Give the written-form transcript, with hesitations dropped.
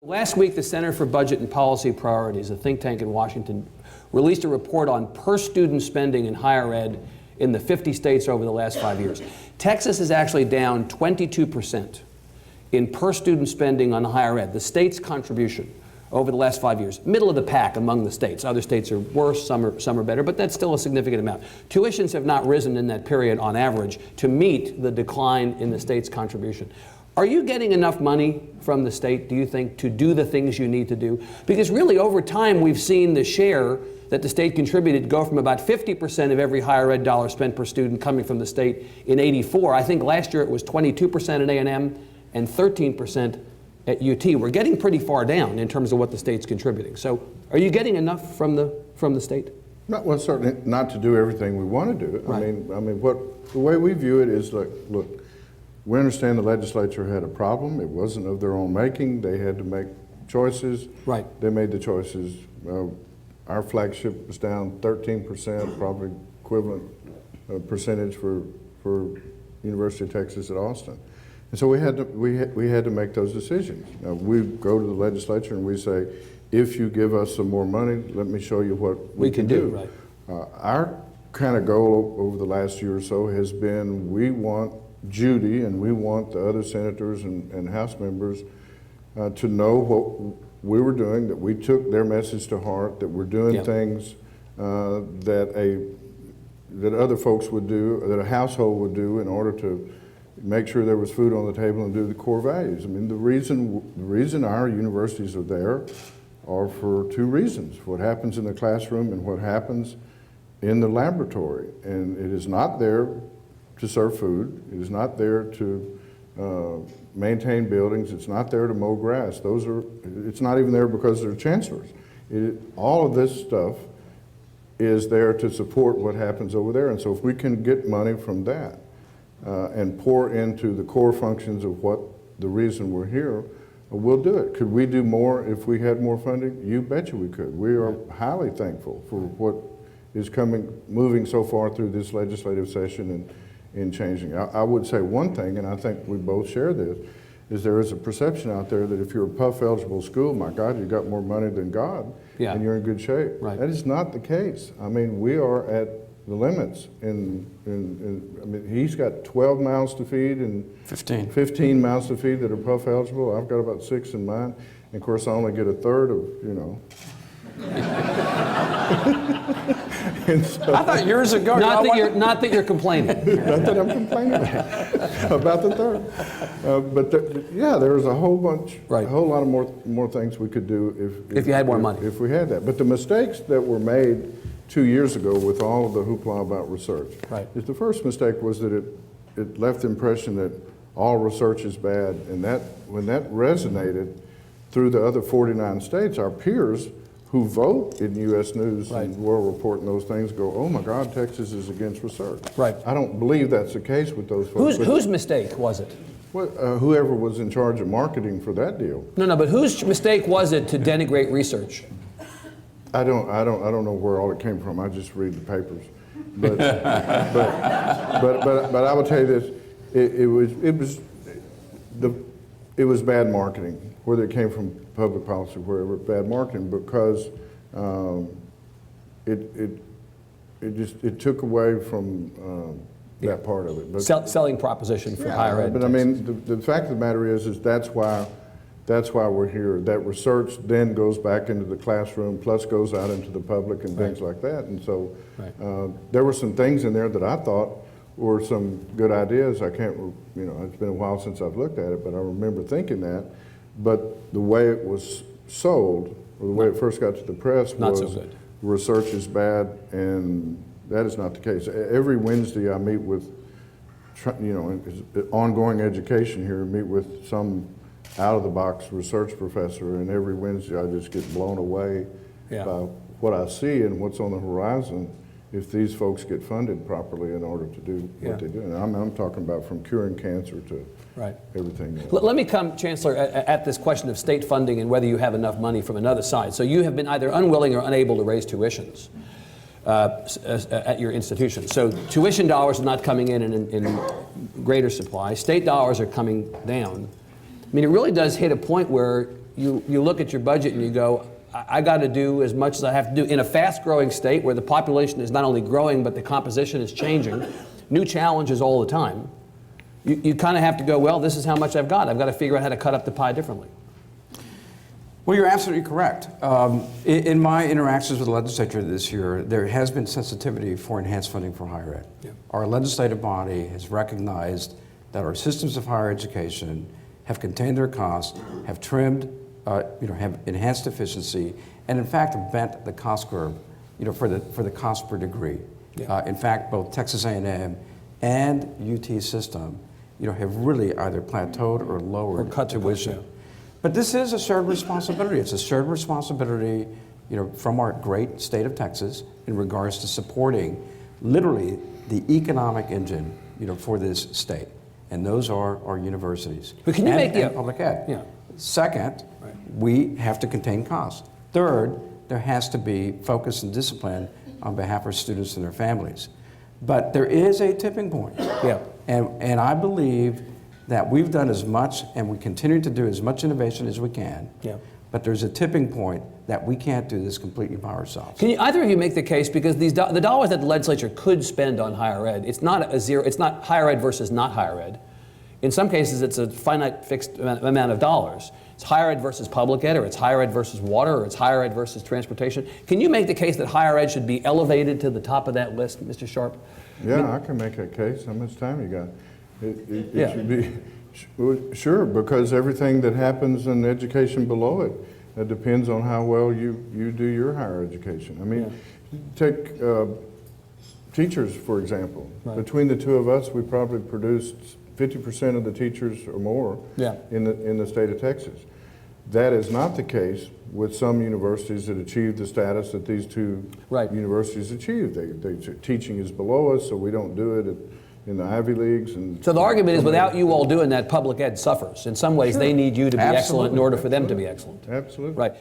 Last week, the Center for Budget and Policy Priorities, a think tank in Washington, released a report on per-student spending in higher ed in the 50 states over the last 5 years. Texas is actually down 22% in per-student spending on higher ed, the state's contribution over the last 5 years. Middle of the pack among the states. Other states are worse, some are better, but that's still a significant amount. Tuitions have not risen in that period on average to meet the decline in the state's contribution. Are you getting enough money from the state, do you think, to do the things you need to do? Because really, over time, we've seen the share that the state contributed go from about 50% of every higher ed dollar spent per student coming from the state in '84. I think last year it was 22% at A&M and 13% at UT. We're getting pretty far down in terms of what the state's contributing. So are you getting enough from the state? Well, certainly not to do everything we want to do. Right. I mean, the way we view it is like, look, we understand the legislature had a problem. It wasn't of their own making. They had to make choices. Right. They made the choices. Our flagship was down 13%, probably equivalent percentage for University of Texas at Austin. And so we had to make those decisions. Now, we go to the legislature and we say, if you give us some more money, let me show you what we can do. Right. Our kind of goal over the last year or so has been, we want Judy and we want the other senators and House members to know what we were doing, that we took their message to heart, that we're doing things that other folks would do, that a household would do in order to make sure there was food on the table and do the core values. I mean, the reason our universities are there are for two reasons: what happens in the classroom and what happens in the laboratory. And it is not there to serve food. It is not there to maintain buildings. It's not there to mow grass. It's not even there because they're chancellors. All of this stuff is there to support what happens over there. And so if we can get money from that and pour into the core functions of what the reason we're here, we'll do it. Could we do more if we had more funding? You betcha we could. We are highly thankful for what is moving so far through this legislative session and in changing. I would say one thing, and I think we both share this, is there is a perception out there that if you're a PUF eligible school, my God, you got more money than God, and you're in good shape. Right. That is not the case. I mean, we are at the limits. I mean, he's got 12 mouths to feed and 15 mouths to feed that are PUF eligible. I've got about 6 in mine. And of course, I only get a third of, And so, I thought years ago. Not that you're complaining. Not that I'm complaining about the third. But there's a whole bunch, a whole lot of more things we could do if you had more money. If we had that. But the mistakes that were made 2 years ago with all of the hoopla about research. Right. The first mistake was that it left the impression that all research is bad, and when that resonated through the other 49 states, our peers who vote in U.S. News and World Report and those things go, oh my God, Texas is against research. Right. I don't believe that's the case with those folks. Whose mistake was it? Well, whoever was in charge of marketing for that deal. No, but whose mistake was it to denigrate research? I don't know where all it came from. I just read the papers. But but I will tell you this: it was bad marketing. Whether it came from public policy, wherever, bad marketing, because it took away from that part of it. But, selling proposition for higher ed. But I mean, the fact of the matter is that's why we're here. That research then goes back into the classroom, plus goes out into the public and things like that. And so there were some things in there that I thought were some good ideas. I can't, it's been a while since I've looked at it, but I remember thinking that. But the way it was sold, or the way it first got to the press, was so good. Research is bad, and that is not the case. Every Wednesday I meet with, ongoing education here, meet with some out-of-the-box research professor, and every Wednesday I just get blown away by what I see and what's on the horizon if these folks get funded properly in order to do what they do. And I'm talking about from curing cancer to everything else. Let me come, Chancellor, at this question of state funding and whether you have enough money from another side. So you have been either unwilling or unable to raise tuitions at your institution. So tuition dollars are not coming in greater supply. State dollars are coming down. I mean, it really does hit a point where you look at your budget and you go, I got to do as much as I have to do in a fast-growing state where the population is not only growing, but the composition is changing, new challenges all the time. You kind of have to go, well, this is how much I've got. I've got to figure out how to cut up the pie differently. Well, you're absolutely correct. In my interactions with the legislature this year, there has been sensitivity for enhanced funding for higher ed. Yeah. Our legislative body has recognized that our systems of higher education have contained their costs, have trimmed, have enhanced efficiency, and in fact have bent the cost curve, for the cost per degree. Yeah. In fact, both Texas A&M and UT system, have really either plateaued or lowered Or cut the tuition. yeah. But this is a shared responsibility. It's a shared responsibility, from our great state of Texas in regards to supporting literally the economic engine, for this state. And those are our universities. But can you and public ed. Yeah. Second, we have to contain costs. Third, there has to be focus and discipline on behalf of students and their families. But there is a tipping point. Yeah. And I believe that we've done as much and we continue to do as much innovation as we can. Yeah. But there's a tipping point that we can't do this completely by ourselves. Can either of you make the case, because the dollars that the legislature could spend on higher ed, it's not a zero, it's not higher ed versus not higher ed. In some cases, it's a finite fixed amount of dollars. It's higher ed versus public ed, or it's higher ed versus water, or it's higher ed versus transportation. Can you make the case that higher ed should be elevated to the top of that list, Mr. Sharp? Yeah, I can make that case. How much time you got? It Yeah. should be, sure, because everything that happens in education below it depends on how well you do your higher education. I mean, take teachers, for example. Right. Between the two of us, we probably produced 50% of the teachers or more in the state of Texas. That is not the case with some universities that achieve the status that these two universities achieved. Teaching is below us, so we don't do it in the Ivy Leagues. And So the argument is, without you all doing that, public ed suffers. In some ways, they need you to be excellent in order for them to be excellent. Absolutely. Right.